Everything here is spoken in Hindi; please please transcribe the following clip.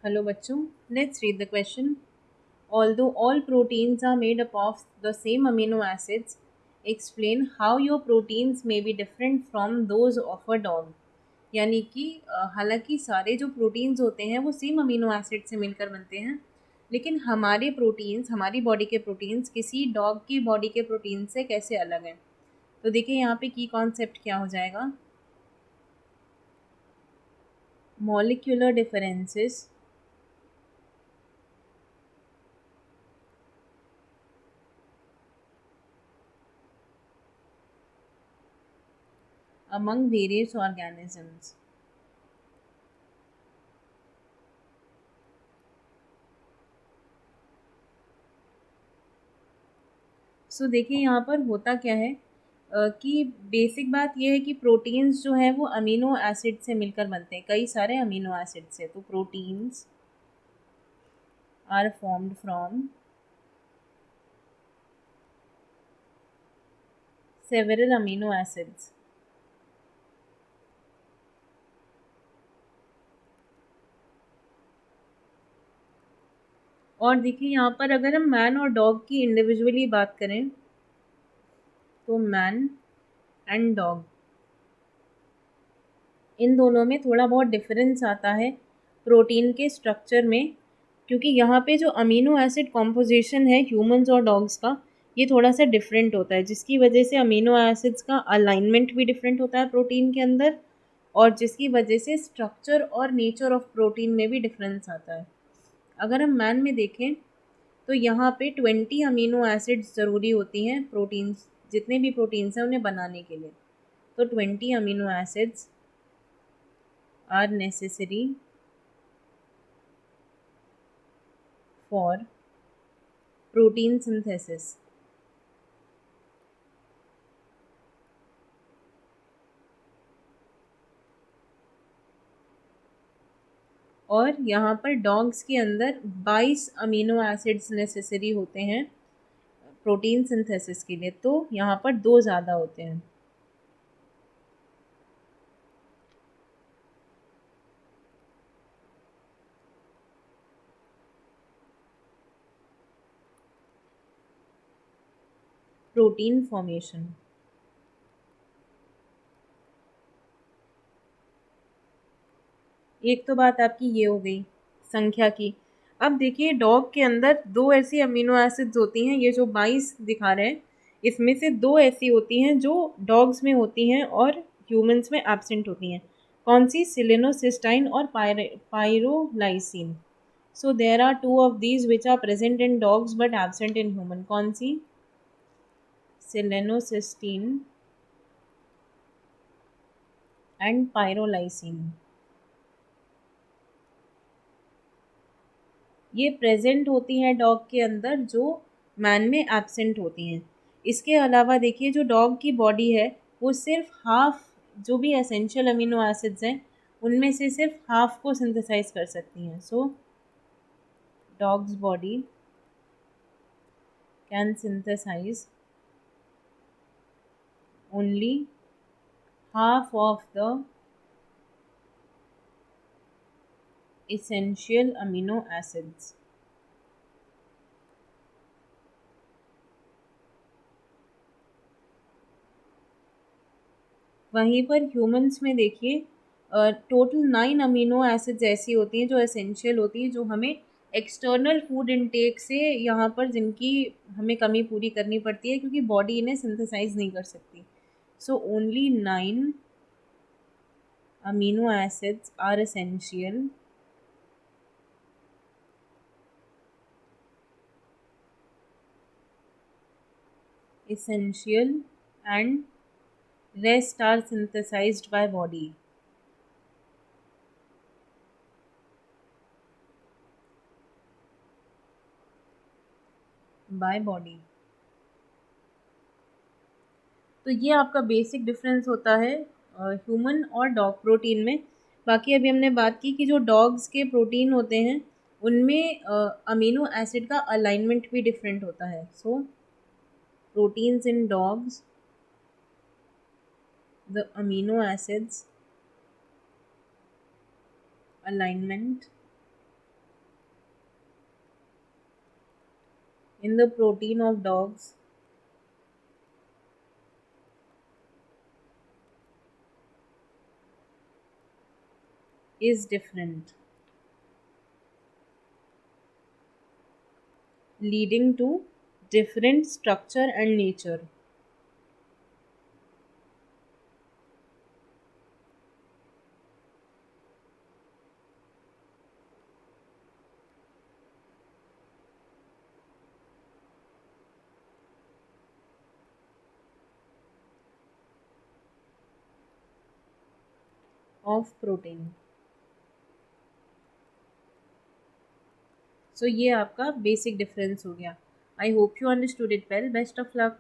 Hello बच्चों, let's read the question. Although all proteins are made up of the same amino acids, explain how your proteins may be different from those of a dog. यानी कि हालांकि सारे जो प्रोटीन्स होते हैं वो सेम अमीनो एसिड से मिलकर बनते हैं, लेकिन हमारे प्रोटीन्स, हमारी बॉडी के प्रोटीन्स किसी डॉग की बॉडी के प्रोटीन से कैसे अलग हैं. तो देखिए यहाँ पे की कॉन्सेप्ट क्या हो जाएगा. Molecular differences among various organisms. सो देखिए यहाँ पर होता क्या है कि बेसिक बात यह है कि प्रोटीन्स जो है वो अमीनो एसिड से मिलकर बनते हैं, कई सारे अमीनो एसिड से. तो proteins are formed from several amino acids. और देखिए यहाँ पर अगर हम मैन और डॉग की इंडिविजुअली बात करें तो मैन एंड डॉग, इन दोनों में थोड़ा बहुत डिफरेंस आता है प्रोटीन के स्ट्रक्चर में, क्योंकि यहाँ पे जो अमीनो एसिड कॉम्पोजिशन है ह्यूमंस और डॉग्स का, ये थोड़ा सा डिफरेंट होता है, जिसकी वजह से अमीनो एसिड्स का अलाइनमेंट भी डिफरेंट होता है प्रोटीन के अंदर, और जिसकी वजह से स्ट्रक्चर और नेचर ऑफ प्रोटीन में भी डिफरेंस आता है. अगर हम मैन में देखें तो यहाँ पे 20 अमीनो एसिड्स ज़रूरी होती हैं प्रोटीन्स, जितने भी प्रोटीन्स हैं उन्हें बनाने के लिए. तो 20 amino acids are necessary for protein synthesis. और यहाँ पर डॉग्स के अंदर 22 अमीनो एसिड्स नेसेसरी होते हैं प्रोटीन सिंथेसिस के लिए, तो यहाँ पर दो ज़्यादा होते हैं. Protein formation. एक तो बात आपकी ये हो गई संख्या की. अब देखिए डॉग के अंदर दो ऐसी अमीनो एसिड्स होती हैं, ये जो 22 दिखा रहे हैं इसमें से दो ऐसी होती हैं जो डॉग्स में होती हैं और ह्यूमंस में एब्सेंट होती हैं. कौन सी? सिलेनोसिस्टाइन और pyrrolysine. So there are two of these which are present in dogs but absent in human. कौन सी? सिलेनोसिस्टीन एंड पायरोलाइसिन. ये प्रेजेंट होती हैं डॉग के अंदर, जो मैन में एब्सेंट होती हैं. इसके अलावा देखिए जो डॉग की बॉडी है वो सिर्फ हाफ, जो भी एसेंशियल अमीनो एसिड्स हैं उनमें से सिर्फ हाफ को सिंथेसाइज कर सकती हैं. So dogs body can synthesize only half of the essential amino acids. वहीं पर ह्यूमंस में देखिए टोटल 9 अमीनो एसिड्स ऐसी होती हैं जो एसेंशियल होती हैं, जो हमें एक्सटर्नल फूड इनटेक से यहाँ पर जिनकी हमें कमी पूरी करनी पड़ती है, क्योंकि बॉडी इन्हें सिंथेसाइज नहीं कर सकती. So only 9 amino acids are essential and rest are synthesized by body. By body. तो ये आपका बेसिक डिफरेंस होता है ह्यूमन और डॉग प्रोटीन में. बाकी अभी हमने बात की कि जो डॉग्स के प्रोटीन होते हैं उनमें अमीनो एसिड का अलाइनमेंट भी डिफरेंट होता है. So proteins in dogs, the amino acids alignment in the protein of dogs is different, leading to different structure and nature of protein. So ये आपका बेसिक डिफरेंस हो गया. I hope you understood it well. Best of luck.